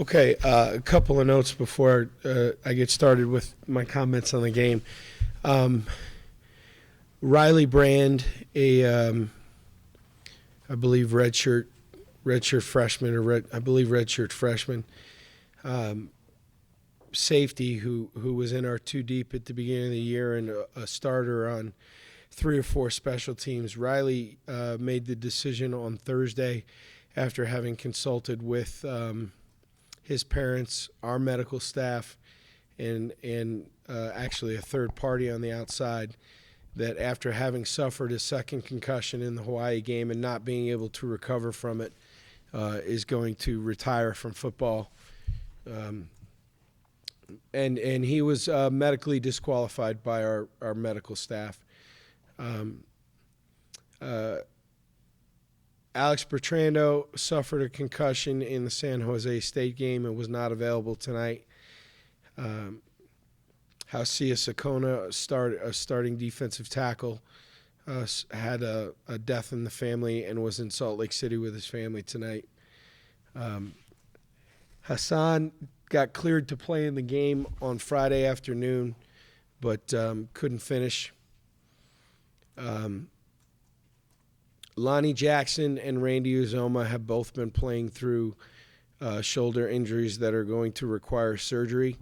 Okay, a couple of notes before I get started with my comments on the game. Riley Brand, I believe redshirt freshman, redshirt freshman, safety who was in our two deep at the beginning of the year and a starter on 3 or 4 special teams. Riley made the decision on Thursday after having consulted with his parents, our medical staff, and actually a third party on the outside, that after having suffered a second concussion in the Hawaii game and not being able to recover from it, is going to retire from football. And he was medically disqualified by our medical staff. Alex Bertrando suffered a concussion in the San Jose State game and was not available tonight. Hausia Sakona, a starting defensive tackle, had a death in the family and was in Salt Lake City with his family tonight. Hassan got cleared to play in the game on Friday afternoon, but couldn't finish. Lonnie Jackson and Randy Uzoma have both been playing through shoulder injuries that are going to require surgery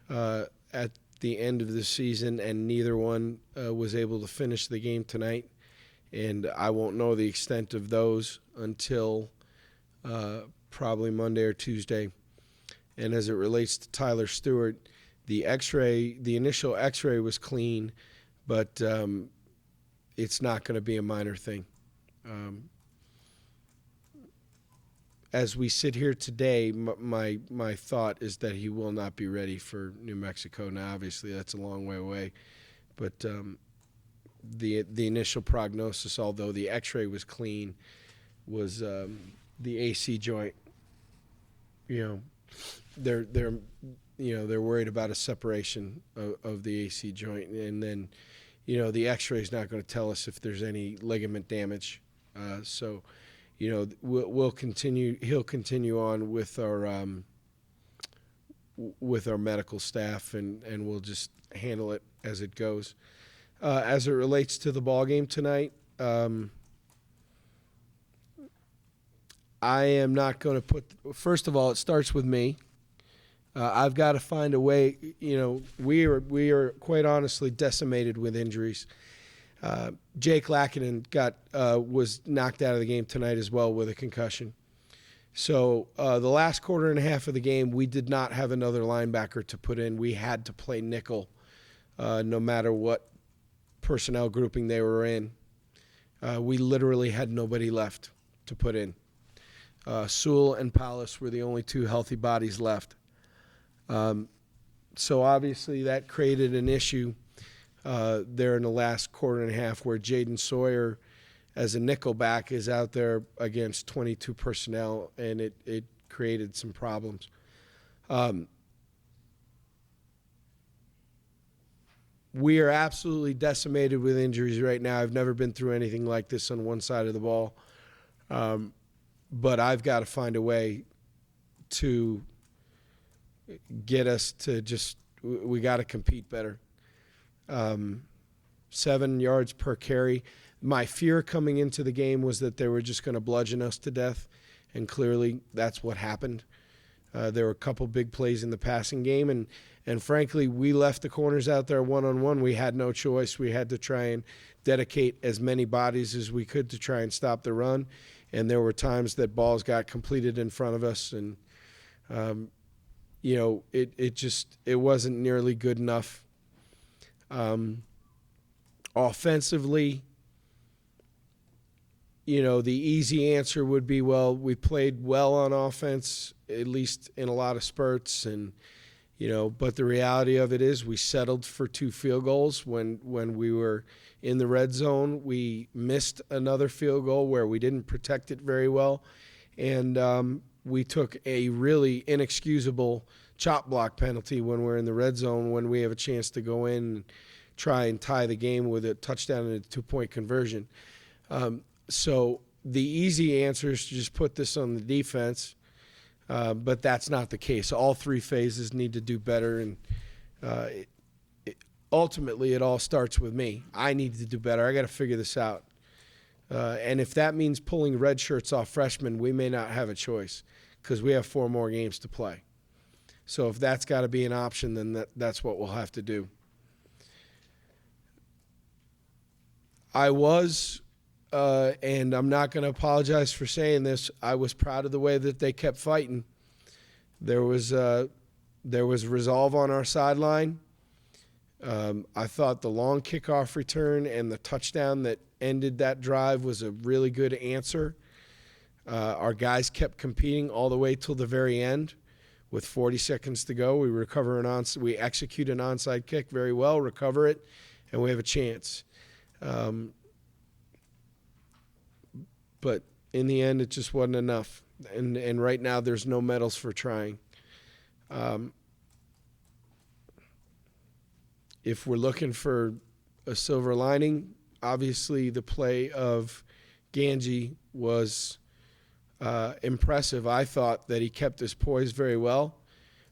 at the end of the season, and neither one was able to finish the game tonight. And I won't know the extent of those until probably Monday or Tuesday. And as it relates to Tyler Stewart, the initial X-ray was clean, but it's not going to be a minor thing. As we sit here today, my thought is that he will not be ready for New Mexico. Now, obviously, that's a long way away, but the initial prognosis, although the X-ray was clean, was the AC joint. They're worried about a separation of the AC joint, and then the X-ray is not going to tell us if there's any ligament damage. So we'll continue. He'll continue on with our medical staff, and we'll just handle it as it goes. As it relates to the ball game tonight, I am not going to put. First of all, it starts with me. I've got to find a way. We are quite honestly decimated with injuries. Jake Lackinen was knocked out of the game tonight as well with a concussion. So the last quarter and a half of the game, we did not have another linebacker to put in. We had to play nickel, no matter what personnel grouping they were in. We literally had nobody left to put in. Sewell and Paulus were the only 2 healthy bodies left. So obviously that created an issue there in the last quarter and a half, where Jaden Sawyer, as a nickelback, is out there against 22 personnel, and it created some problems. We are absolutely decimated with injuries right now. I've never been through anything like this on one side of the ball, but I've got to find a way to get us to we got to compete better. 7 yards per carry. My fear coming into the game was that they were just going to bludgeon us to death, and clearly that's what happened. There were a couple big plays in the passing game, and frankly, we left the corners out there one-on-one. We had no choice. We had to try and dedicate as many bodies as we could to try and stop the run, and there were times that balls got completed in front of us, and it wasn't nearly good enough. Offensively, the easy answer would be, well, we played well on offense, at least in a lot of spurts, and but the reality of it is we settled for 2 field goals when we were in the red zone. We missed another field goal where we didn't protect it very well, and we took a really inexcusable chop block penalty when we're in the red zone, when we have a chance to go in and try and tie the game with a touchdown and a 2-point conversion. So the easy answer is to just put this on the defense. But that's not the case. All three phases need to do better, and ultimately it all starts with me. I need to do better. I got to figure this out. And if that means pulling red shirts off freshmen, we may not have a choice because we have 4 more games to play. So if that's got to be an option, then that's what we'll have to do. I was, and I'm not going to apologize for saying this, I was proud of the way that they kept fighting. There was resolve on our sideline. I thought the long kickoff return and the touchdown that ended that drive was a really good answer. Our guys kept competing all the way till the very end. With 40 seconds to go, we execute an onside kick very well, recover it, and we have a chance. But in the end, it just wasn't enough. And right now, there's no medals for trying. If we're looking for a silver lining, obviously the play of Gangi was impressive. I thought that he kept his poise very well.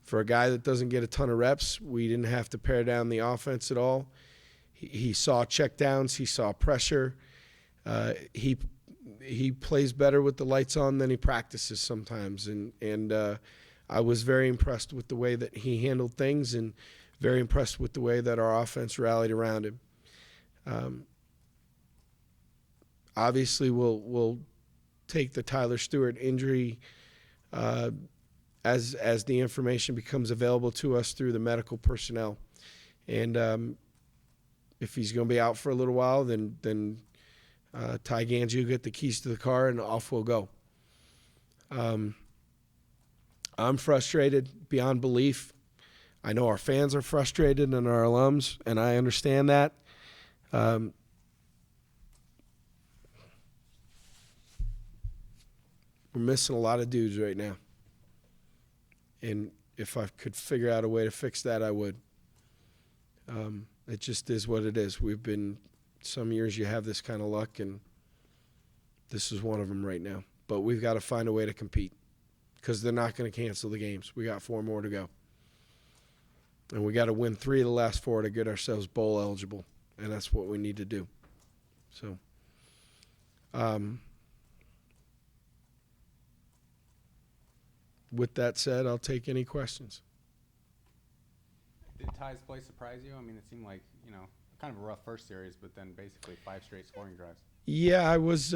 For a guy that doesn't get a ton of reps, we didn't have to pare down the offense at all. He saw checkdowns. He saw pressure. He plays better with the lights on than he practices sometimes. And I was very impressed with the way that he handled things and very impressed with the way that our offense rallied around him. Obviously, we'll take the Tyler Stewart injury as the information becomes available to us through the medical personnel. And if he's going to be out for a little while, then Ty Gangi will get the keys to the car and off we'll go. I'm frustrated beyond belief. I know our fans are frustrated and our alums, and I understand that. We're missing a lot of dudes right now. And if I could figure out a way to fix that, I would. It just is what it is. Some years you have this kind of luck, and this is one of them right now. But we've got to find a way to compete because they're not going to cancel the games. We got 4 more to go. And we got to win 3 of the last 4 to get ourselves bowl eligible, and that's what we need to do. So, with that said, I'll take any questions. Did Ty's play surprise you? I mean, it seemed like, kind of a rough first series, but then basically 5 straight scoring drives. Yeah, I was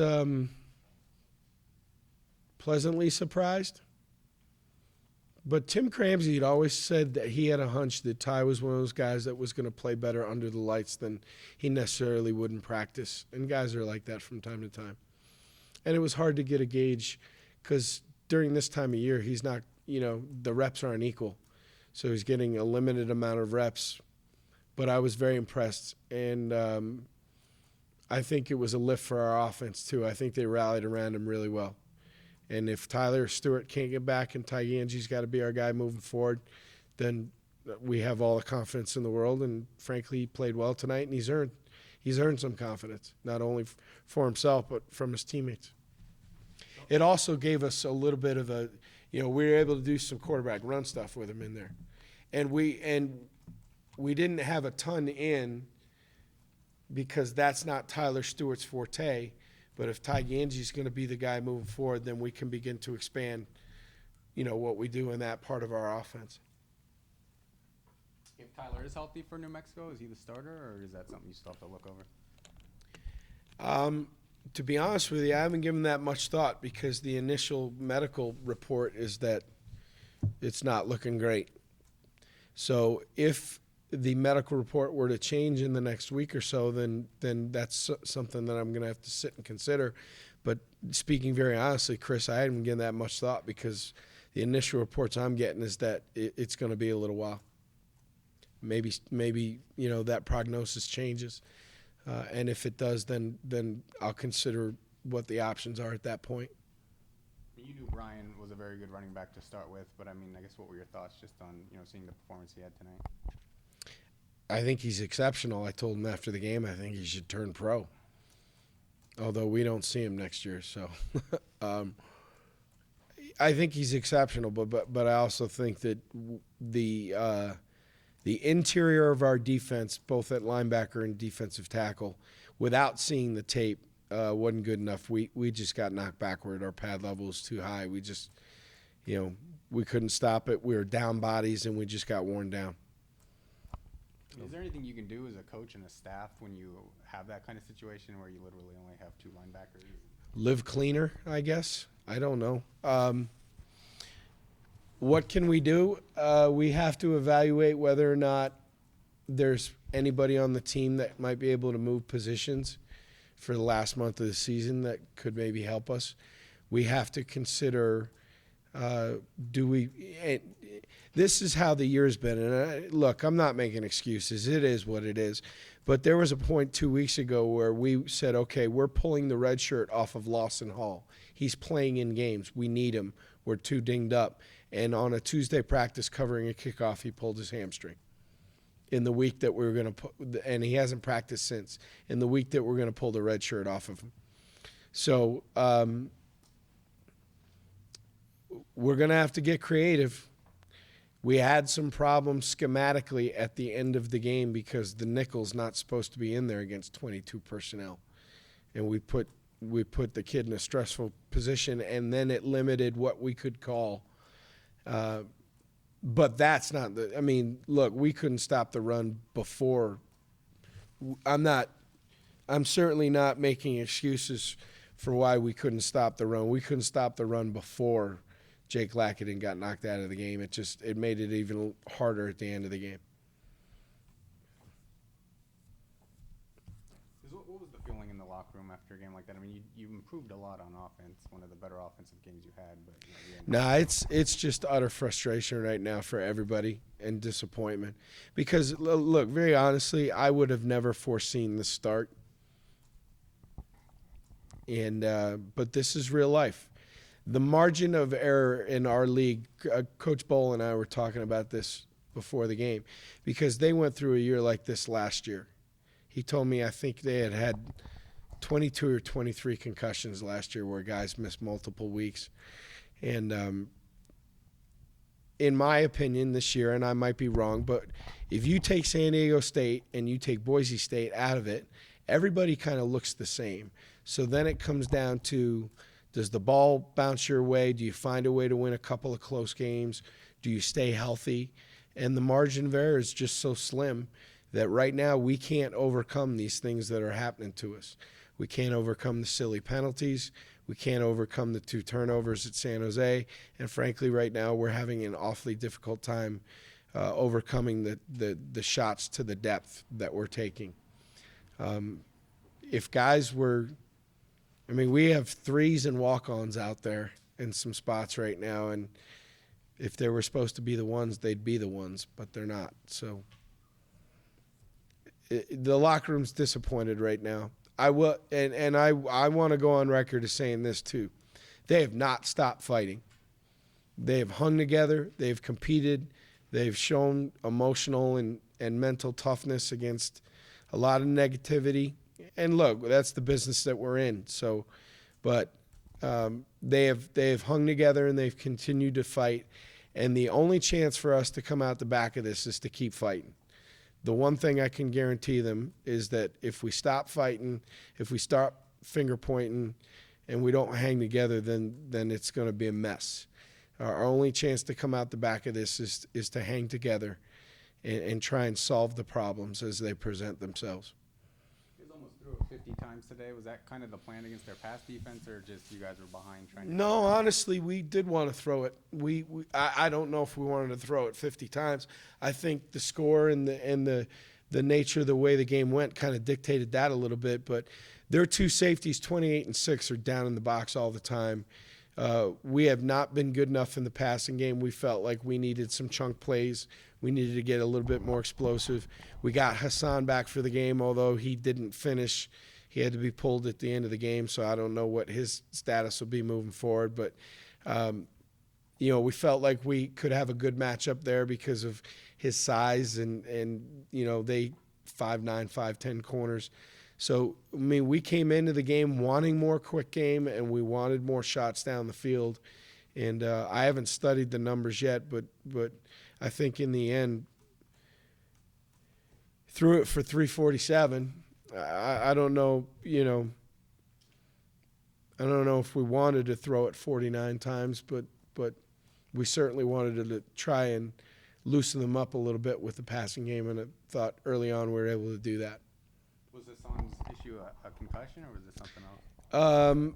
pleasantly surprised. But Tim Cramsey had always said that he had a hunch that Ty was one of those guys that was going to play better under the lights than he necessarily would in practice. And guys are like that from time to time. And it was hard to get a gauge because during this time of year, he's not, the reps aren't equal. So he's getting a limited amount of reps. But I was very impressed. And I think it was a lift for our offense, too. I think they rallied around him really well. And if Tyler Stewart can't get back and Ty Gangi's got to be our guy moving forward, then we have all the confidence in the world. And frankly, he played well tonight, and he's earned some confidence, not only for himself but from his teammates. It also gave us a little bit of we were able to do some quarterback run stuff with him in there, and we didn't have a ton in because that's not Tyler Stewart's forte. But if Ty Gangi's going to be the guy moving forward, then we can begin to expand, what we do in that part of our offense. If Tyler is healthy for New Mexico, is he the starter, or is that something you still have to look over? To be honest with you, I haven't given that much thought because the initial medical report is that it's not looking great. So if the medical report were to change in the next week or so, then that's something that I'm going to have to sit and consider. But speaking very honestly, Chris, I haven't given that much thought because the initial reports I'm getting is that it's going to be a little while. Maybe that prognosis changes, and if it does, then I'll consider what the options are at that point. You knew Brian was a very good running back to start with, but I guess what were your thoughts just on seeing the performance he had tonight? I think he's exceptional. I told him after the game I think he should turn pro, although we don't see him next year. So I think he's exceptional, but I also think that the interior of our defense, both at linebacker and defensive tackle, without seeing the tape, wasn't good enough. We just got knocked backward. Our pad level was too high. We just, we couldn't stop it. We were down bodies, and we just got worn down. Is there anything you can do as a coach and a staff when you have that kind of situation where you literally only have 2 linebackers? Live cleaner, I guess. I don't know. What can we do? We have to evaluate whether or not there's anybody on the team that might be able to move positions for the last month of the season that could maybe help us. We have to consider, this is how the year's been. And look, I'm not making excuses. It is what it is. But there was a point 2 weeks ago where we said, okay, we're pulling the red shirt off of Lawson Hall. He's playing in games. We need him. We're too dinged up. And on a Tuesday practice covering a kickoff, he pulled his hamstring. In the week that we were going to put, and he hasn't practiced since, in the week that we're going to pull the red shirt off of him. So we're going to have to get creative. We had some problems schematically at the end of the game because the nickel's not supposed to be in there against 22 personnel. And we put the kid in a stressful position, and then it limited what we could call. But that's not the – I mean, look, we couldn't stop the run before. I'm certainly not making excuses for why we couldn't stop the run. We couldn't stop the run before Jake Lackett got knocked out of the game. It made it even harder at the end of the game. What was the feeling in the locker room after a game like that? I mean, you improved a lot on offense, one of the better offensive games you had. But Nah, it's just utter frustration right now for everybody and disappointment. Because, look, very honestly, I would have never foreseen the start. And but this is real life. The margin of error in our league, Coach Bowl and I were talking about this before the game, because they went through a year like this last year. He told me I think they had 22 or 23 concussions last year where guys missed multiple weeks. And in my opinion this year, and I might be wrong, but if you take San Diego State and you take Boise State out of it, everybody kind of looks the same. So then it comes down to, does the ball bounce your way? Do you find a way to win a couple of close games? Do you stay healthy? And the margin of error is just so slim that right now we can't overcome these things that are happening to us. We can't overcome the silly penalties. We can't overcome the 2 turnovers at San Jose. And frankly, right now we're having an awfully difficult time overcoming the shots to the depth that we're taking. If guys were – I mean, we have 3s and walk-ons out there in some spots right now, and if they were supposed to be the ones, they'd be the ones, but they're not. So the locker room's disappointed right now. I will, and I want to go on record as saying this too. They have not stopped fighting. They have hung together. They've competed. They've shown emotional and mental toughness against a lot of negativity. And look, that's the business that we're in. So, but they have hung together and they've continued to fight. And the only chance for us to come out the back of this is to keep fighting. The one thing I can guarantee them is that if we stop fighting, if we start finger pointing, and we don't hang together, then it's going to be a mess. Our only chance to come out the back of this is to hang together and try and solve the problems as they present themselves. You guys almost threw it 50 times today. Was that kind of the plan against their pass defense, or just you guys were behind trying to? No, honestly, we did want to throw it. I don't know if we wanted to throw it 50 times. I think the score and the nature of the way the game went kind of dictated that a little bit. But their 2 safeties, 28 and 6, are down in the box all the time. We have not been good enough in the passing game. We felt like we needed some chunk plays. We needed to get a little bit more explosive. We got Hassan back for the game, although he didn't finish. He had to be pulled at the end of the game, so I don't know what his status will be moving forward. But, we felt like we could have a good matchup there because of his size and they 5'9", 5'10" corners. So, I mean, we came into the game wanting more quick game, and we wanted more shots down the field. And I haven't studied the numbers yet, but I think in the end, threw it for 347. I don't know, I don't know if we wanted to throw it 49 times, but we certainly wanted to try and loosen them up a little bit with the passing game, and I thought early on we were able to do that. Was this son's issue a concussion, or was it something else?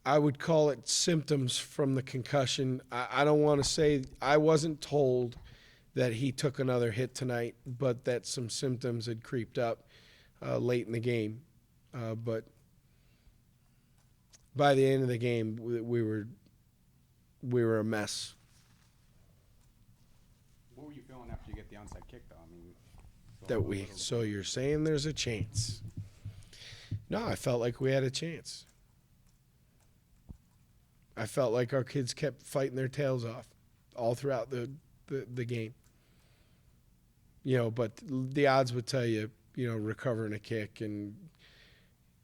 I would call it symptoms from the concussion. I don't want to say – I wasn't told that he took another hit tonight, but that some symptoms had creeped up late in the game. But by the end of the game, we were a mess. What were you feeling after you get the onside kick, though? I mean, So you're saying there's a chance? No, I felt like we had a chance. I felt like our kids kept fighting their tails off all throughout the game. But the odds would tell you, recovering a kick and,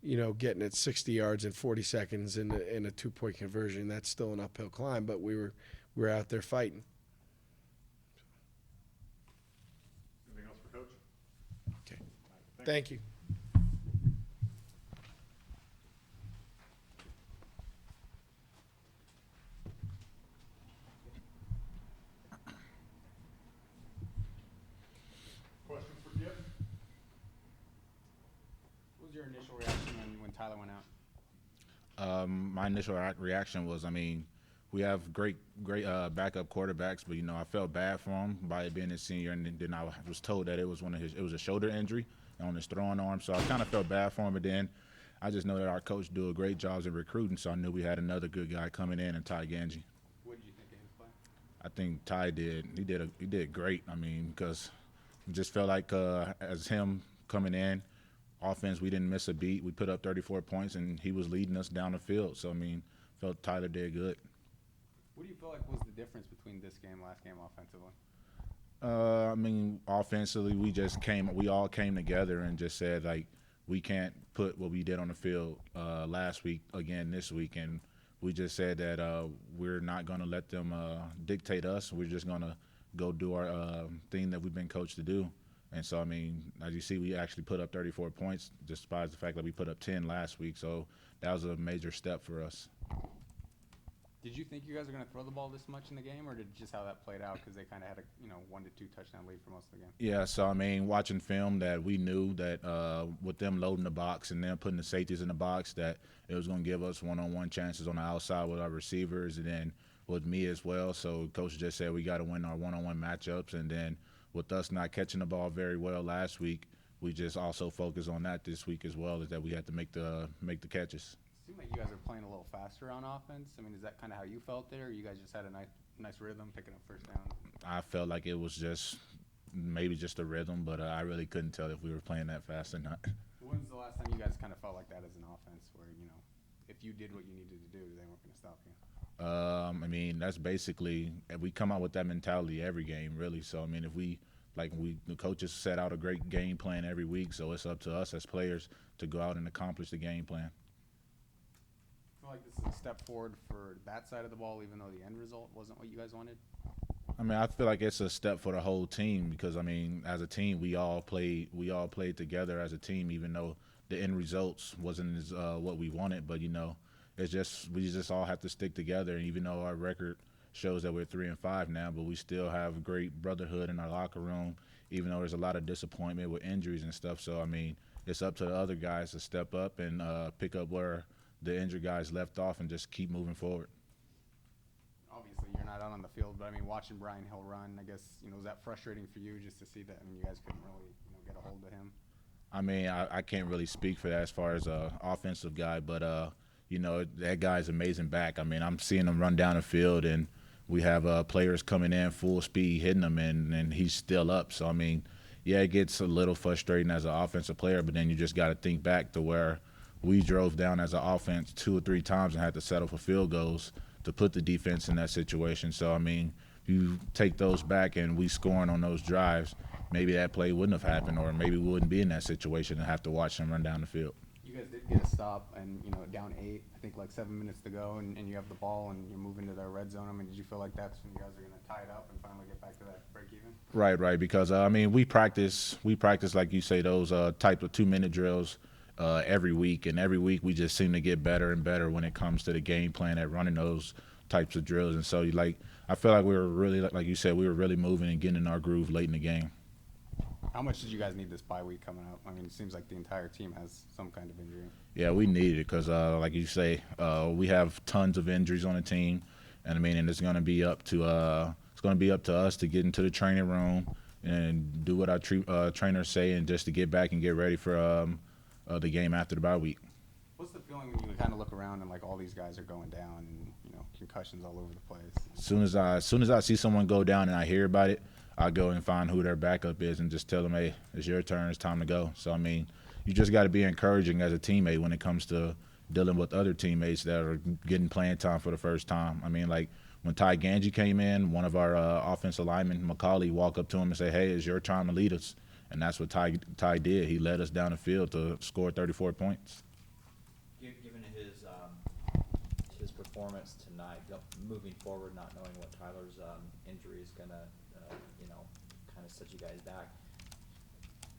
getting it 60 yards in 40 seconds in a 2-point conversion, that's still an uphill climb, but we were out there fighting. Anything else for Coach? Okay. Thank you. Questions for Gip? what was your initial reaction when Tyler went out? My initial reaction was, we have great backup quarterbacks, but I felt bad for him by it being his senior, and then I was told that it was a shoulder injury on his throwing arm, so I kind of felt bad for him. But then I just know that our coach do a great job in recruiting, so I knew we had another good guy coming in, and Ty Gangi. What did you think of his play? I think Ty did great. Because it just felt like as him coming in, offense, we didn't miss a beat. We put up 34 points, and he was leading us down the field. So felt Tyler did good. What do you feel like was the difference between this game and last game offensively? Offensively, we all came together and just said, we can't put what we did on the field last week again this week. And we just said that we're not going to let them dictate us. We're just going to go do our thing that we've been coached to do. And so, as you see, we actually put up 34 points, despite the fact that we put up 10 last week. So that was a major step for us. Did you think you guys were going to throw the ball this much in the game, or did just how that played out because they kind of had a 1 to 2 touchdown lead for most of the game? Yeah, so watching film, that we knew that with them loading the box and them putting the safeties in the box, that it was going to give us one-on-one chances on the outside with our receivers and then with me as well. So Coach just said we got to win our one-on-one matchups, and then with us not catching the ball very well last week, we just also focus on that this week as well, is that we had to make the catches. It seemed like you guys were playing a little faster on offense. Is that kind of how you felt there, or you guys just had a nice rhythm picking up first down? I felt like it was maybe just a rhythm, but I really couldn't tell if we were playing that fast or not. When's the last time you guys kind of felt like that as an offense, where if you did what you needed to do, they weren't going to stop you? That's basically, we come out with that mentality every game, really. So if the coaches set out a great game plan every week, so it's up to us as players to go out and accomplish the game plan. I feel like this is a step forward for that side of the ball, even though the end result wasn't what you guys wanted? I feel like it's a step for the whole team because, as a team, we all played together as a team, even though the end results wasn't as what we wanted. But, it's just we just all have to stick together. And even though our record shows that we're 3-5 now, but we still have great brotherhood in our locker room, even though there's a lot of disappointment with injuries and stuff. So, it's up to the other guys to step up and pick up where the injured guys left off and just keep moving forward. Obviously, you're not out on the field, but watching Brian Hill run, I guess, was that frustrating for you just to see that? You guys couldn't really, get a hold of him? I can't really speak for that as far as an offensive guy, but, that guy's amazing back. I'm seeing him run down the field, and we have players coming in full speed, hitting him, and he's still up. So, it gets a little frustrating as an offensive player, but then you just got to think back to where we drove down as an offense 2 or 3 times and had to settle for field goals to put the defense in that situation. So, you take those back and we scoring on those drives, maybe that play wouldn't have happened, or maybe we wouldn't be in that situation and have to watch them run down the field. You You guys did get a stop and, down 8, I think like 7 minutes to go, and you have the ball and you're moving to the red zone. I mean, did you feel like that's when you guys are going to tie it up and finally get back to that break even? Right. Because I mean, we practice like you say those type of 2-minute drills every week, and every week we just seem to get better and better when it comes to the game plan at running those types of drills. And so, I feel like we were really, like you said, we were really moving and getting in our groove late in the game. How much did you guys need this bye week coming up? I mean, it seems like the entire team has some kind of injury. Yeah, we needed it because, like you say, we have tons of injuries on the team, and I mean, and it's going to be up to us to get into the training room and do what our trainers say, and just to get back and get ready for the game after the bye week. What's the feeling when you kind of look around and like all these guys are going down and concussions all over the place? As soon as I see someone go down and I hear about it, I go and find who their backup is and just tell them, hey, it's your turn, it's time to go. So, I mean, you just got to be encouraging as a teammate when it comes to dealing with other teammates that are getting playing time for the first time. I mean, like when Gangi came in, one of our offensive linemen, Macaulay, walked up to him and say, hey, it's your time to lead us. And that's what Ty did. He led us down the field to score 34 points. Given his performance tonight, moving forward, not knowing what Tyler's injury is gonna, kind of set you guys back.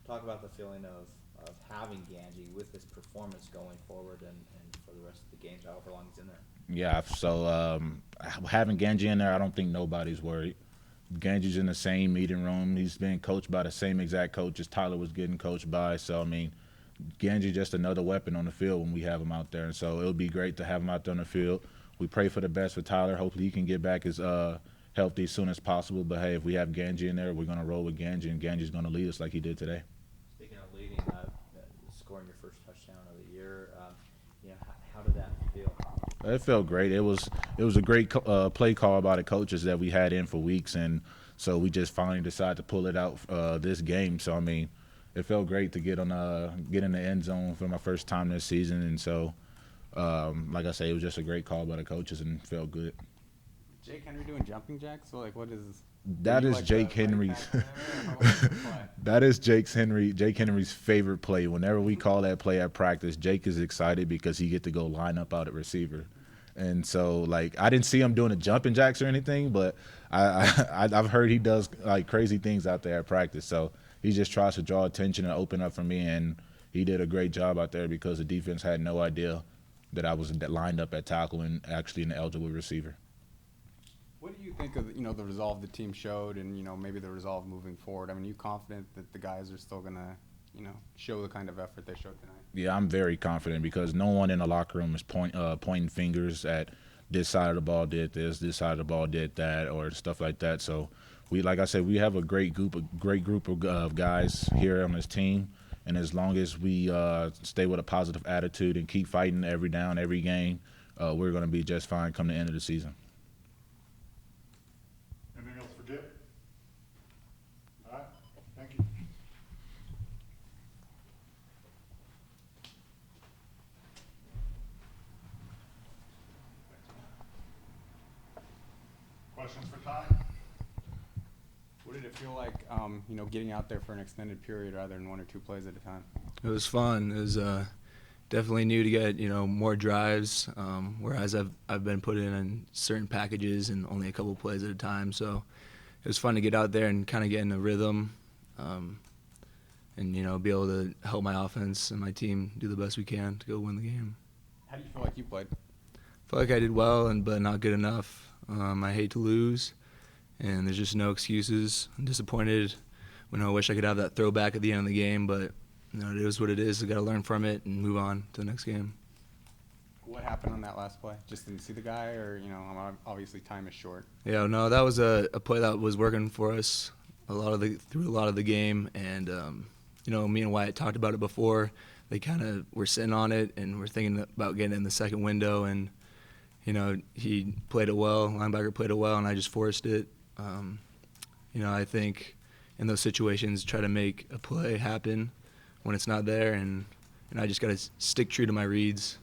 Talk about the feeling of having Gangi with his performance going forward and for the rest of the games, however long he's in there. Yeah, so having Gangi in there, I don't think nobody's worried. Gangi's in the same meeting room. He's being coached by the same exact coach as Tyler was getting coached by. So, I mean, Gangi's just another weapon on the field when we have him out there. And so it'll be great to have him out there on the field. We pray for the best for Tyler. Hopefully he can get back as healthy as soon as possible. But, hey, if we have Gangi in there, we're going to roll with Gangi, and Gangi's going to lead us like he did today. Speaking of leading, scoring your first touchdown of the year, how did that feel? It felt great. It was a great play call by the coaches that we had in for weeks, and so we just finally decided to pull it out this game. So, I mean, it felt great to get in the end zone for my first time this season, and so like I say, it was just a great call by the coaches and felt good. Jake Henry doing jumping jacks? So, like, what is that? Is Jake Henry's that is Jake Henry's favorite play. Whenever we call that play at practice, Jake is excited because he get to go line up out at receiver. And so, like, I didn't see him doing the jumping jacks or anything, but I've heard he does like crazy things out there at practice. So he just tries to draw attention and open up for me, and he did a great job out there because the defense had no idea that I was lined up at tackle and actually an eligible receiver. What do you think of the resolve the team showed, and maybe the resolve moving forward? I mean, are you confident that the guys are still gonna show the kind of effort they showed tonight? Yeah, I'm very confident because no one in the locker room is pointing fingers at this side of the ball did this side of the ball did that, or stuff like that. So like I said, we have a great group of guys here on this team, and as long as we stay with a positive attitude and keep fighting every down, every game, we're going to be just fine come the end of the season. Anything else for Gip? All right, thank you. Questions for Ty? What did it feel like, getting out there for an extended period rather than 1 or 2 plays at a time? It was fun. It was definitely new to get more drives, whereas I've been put in certain packages and only a couple plays at a time. So it was fun to get out there and kind of get in a rhythm, and be able to help my offense and my team do the best we can to go win the game. How do you feel like you played? I feel like I did well, but not good enough. I hate to lose, and there's just no excuses. I'm disappointed. I wish I could have that throwback at the end of the game, but it is what it is. I got to learn from it and move on to the next game. What happened on that last play? Just didn't see the guy, or obviously time is short. Yeah, no, that was a play that was working for us through a lot of the game, and me and Wyatt talked about it before. They kind of were sitting on it, and we're thinking about getting in the second window, and he played it well, linebacker played it well, and I just forced it. I think in those situations, try to make a play happen when it's not there, and I just got to stick true to my reads.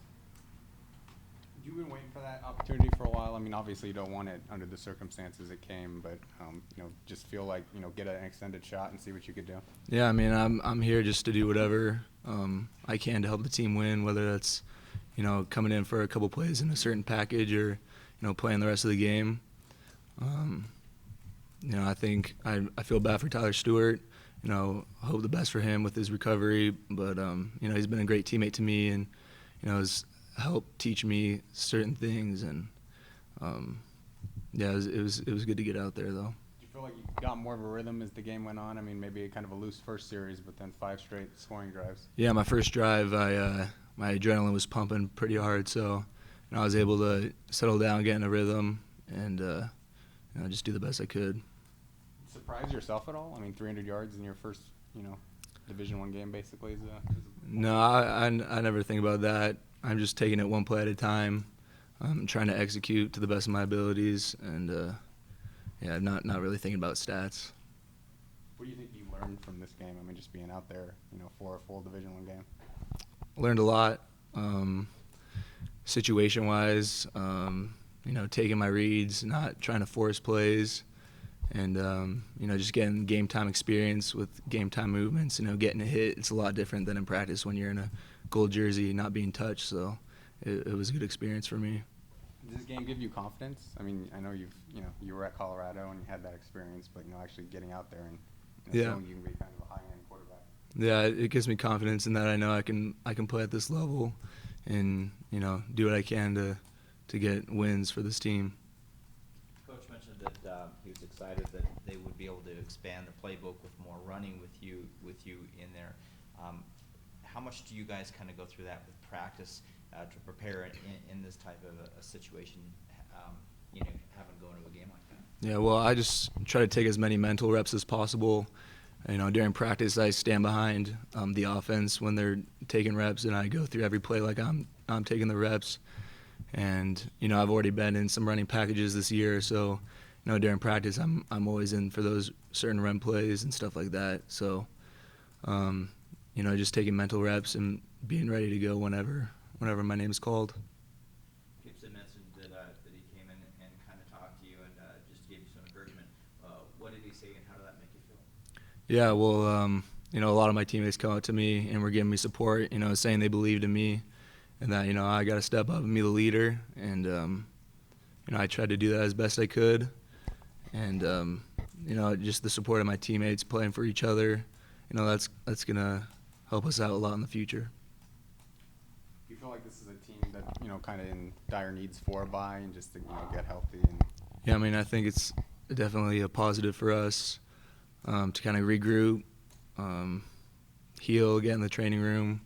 You've been waiting for that opportunity for a while? I mean, obviously you don't want it under the circumstances it came, but just feel like get an extended shot and see what you could do. Yeah, I mean, I'm here just to do whatever I can to help the team win, whether that's coming in for a couple plays in a certain package or playing the rest of the game. I think I feel bad for Tyler Stewart. Hope the best for him with his recovery, but he's been a great teammate to me and has helped teach me certain things, and it was good to get out there though. Do you feel like you got more of a rhythm as the game went on? I mean, maybe kind of a loose first series, but then 5 straight scoring drives. Yeah, my first drive, my adrenaline was pumping pretty hard, so I was able to settle down, get in a rhythm, and just do the best I could. Surprise yourself at all? I mean, 300 yards in your first, Division I game basically is No, I never think about that. I'm just taking it one play at a time. I'm trying to execute to the best of my abilities, and not really thinking about stats. What do you think you learned from this game? I mean, just being out there, for a full Division I game. Learned a lot, situation-wise. Taking my reads, not trying to force plays, and just getting game time experience with game time movements. Getting a hit, it's a lot different than in practice when you're in a gold jersey not being touched. So it was a good experience for me. Does this game give you confidence? I mean, I know you were at Colorado and you had that experience, but actually getting out there and showing you can be kind of a high-end quarterback. Yeah, it gives me confidence in that I know I can play at this level, and do what I can to get wins for this team. Coach mentioned that he was excited that they would be able to expand the playbook with more running with you in there. How much do you guys kind of go through that with practice to prepare in this type of a situation, having to go into a game like that? Yeah, well, I just try to take as many mental reps as possible. During practice, I stand behind the offense when they're taking reps, and I go through every play like I'm taking the reps. And I've already been in some running packages this year, so during practice I'm always in for those certain run plays and stuff like that. So just taking mental reps and being ready to go whenever my name's called. Gipson mentioned that he came in and kind of talked to you and just gave you some encouragement. What did he say and how did that make you feel? Yeah, well, a lot of my teammates come up to me and were giving me support, saying they believed in me and that, I got to step up and be the leader. And, I tried to do that as best I could. And, just the support of my teammates playing for each other, that's going to help us out a lot in the future. Do you feel like this is a team that, kind of in dire needs for a bye and just to, get healthy? And Yeah, I mean, I think it's definitely a positive for us to kind of regroup, heal, get in the training room,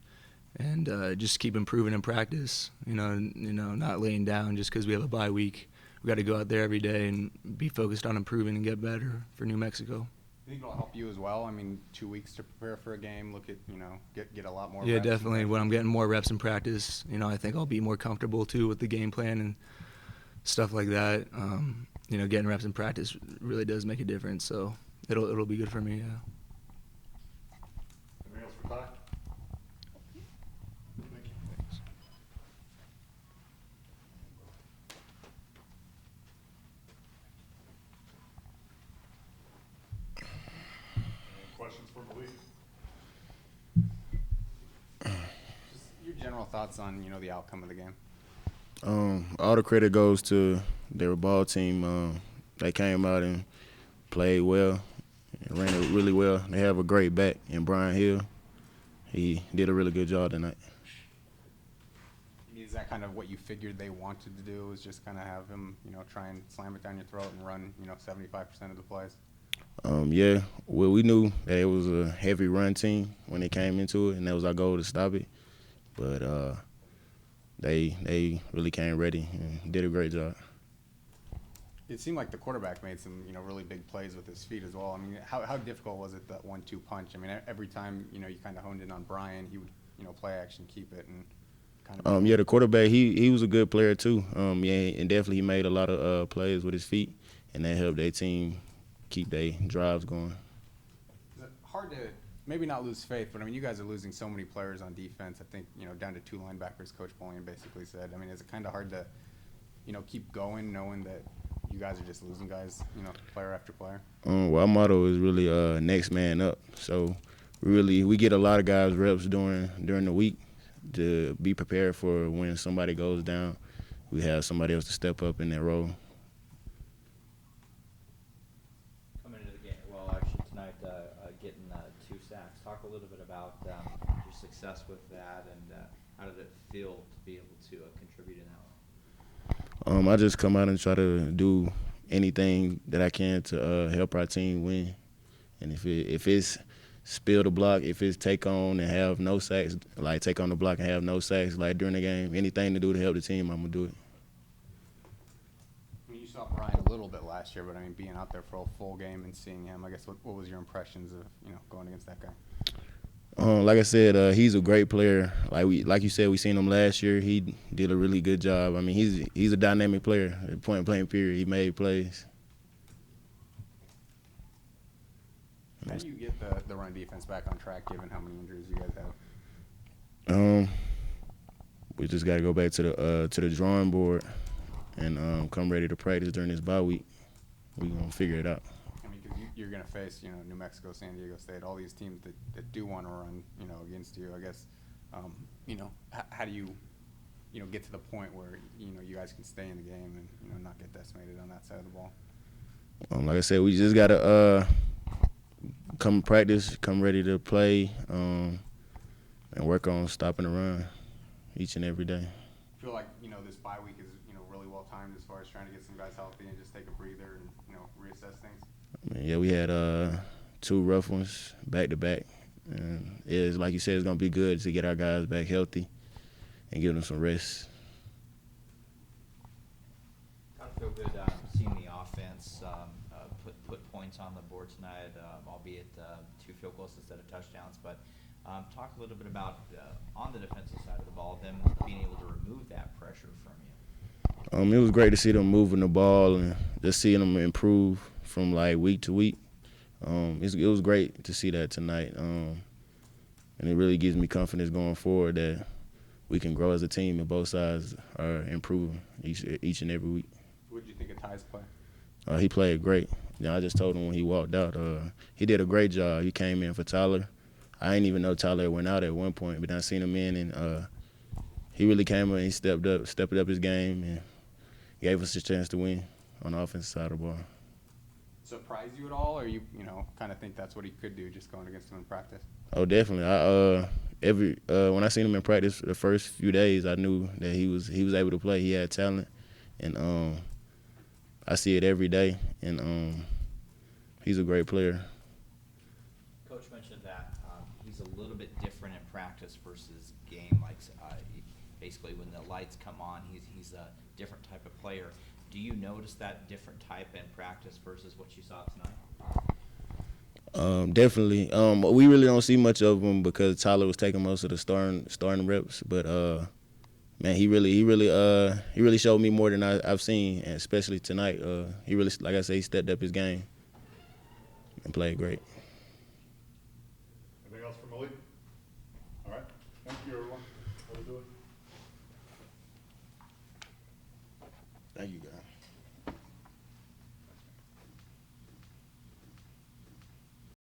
and just keep improving in practice. Not laying down just because we have a bye week. We got to go out there every day and be focused on improving and get better for New Mexico. I think it'll help you as well. I mean, 2 weeks to prepare for a game. Look at get a lot more. Yeah, reps definitely. When I'm getting more reps in practice, I think I'll be more comfortable too with the game plan and stuff like that. Getting reps in practice really does make a difference. So it'll be good for me. Yeah. Anything else for Ty? Thank you. Any questions for Malik? Just your general thoughts on the outcome of the game. All the credit goes to their ball team. They came out and played well, and ran it really well. They have a great back in Brian Hill. He did a really good job tonight. Is that kind of what you figured they wanted to do? Was just kind of have him, try and slam it down your throat and run, 75% of the plays? Yeah, well, we knew that it was a heavy run team when they came into it, and that was our goal to stop it. But they really came ready and did a great job. It seemed like the quarterback made some, really big plays with his feet as well. I mean, how difficult was it, that 1-2 punch? I mean, every time, you kind of honed in on Brian, he would, play action, keep it, and kind of. Yeah, the quarterback, he was a good player too. Yeah, and definitely he made a lot of plays with his feet, and that helped their team keep their drives going. Is it hard to maybe not lose faith, but I mean, you guys are losing so many players on defense. I think, down to 2 linebackers, Coach Polian basically said. I mean, is it kind of hard to, keep going knowing that you guys are just losing guys, player after player? Well, our motto is really next man up. So we get a lot of guys reps during the week to be prepared for when somebody goes down. We have somebody else to step up in that role. Coming into the game, well, actually tonight, getting 2 sacks. Talk a little bit about your success with that, and how did it feel to be able to contribute in that one? I just come out and try to do anything that I can to help our team win. And if it's spill the block, if it's take on and have no sacks, like take on the block and have no sacks, like during the game, anything to do to help the team, I'm gonna do it. I mean, you saw Brian a little bit last year, but I mean, being out there for a full game and seeing him, I guess what was your impressions of going against that guy? Like I said, he's a great player. Like you said, we seen him last year. He did a really good job. I mean, he's a dynamic player. At point blank period, he made plays. How do you get the run defense back on track, given how many injuries you guys have? We just got to go back to the drawing board and come ready to practice during this bye week. We're gonna figure it out. I mean, because you're going to face, New Mexico, San Diego State, all these teams that do want to run, against you. I guess, how do you, get to the point where you guys can stay in the game and not get decimated on that side of the ball? Like I said, we just gotta come practice, come ready to play, and work on stopping the run each and every day. I feel like this bye week is really well timed as far as trying to get some guys healthy and just take a breather and reassess things. I mean, yeah, we had 2 rough ones back to back, and it's like you said, it's gonna be good to get our guys back healthy and give them some rest. How'd it feel good seeing the offense put points on the board tonight, albeit 2 field goals instead of touchdowns? But talk a little bit about on the defensive side of the ball, them being able to remove that pressure from you. It was great to see them moving the ball and just seeing them improve from like week to week. It was great to see that tonight, and it really gives me confidence going forward that we can grow as a team and both sides are improving each and every week. What did you think of Ty's play? He played great. I just told him when he walked out, he did a great job. He came in for Tyler. I didn't even know Tyler went out at one point, but I seen him in, and he really came in and he stepped up his game and gave us a chance to win on the offensive side of the ball. Surprised you at all, or you kind of think that's what he could do just going against him in practice? Oh, definitely. When I seen him in practice the first few days, I knew that he was able to play. He had talent, and I see it every day, and he's a great player. Coach mentioned that he's a little bit different in practice versus game. Like basically, when the lights come on, he's a different type of player. Do you notice that different type in practice versus what you saw tonight? Definitely. We really don't see much of him because Tyler was taking most of the starting reps. But man, he really showed me more than I've seen, and especially tonight. He really, like I say, he stepped up his game and played great. Anything else for Malik? All right. Thank you, everyone. We'll do it. Thank you, guys.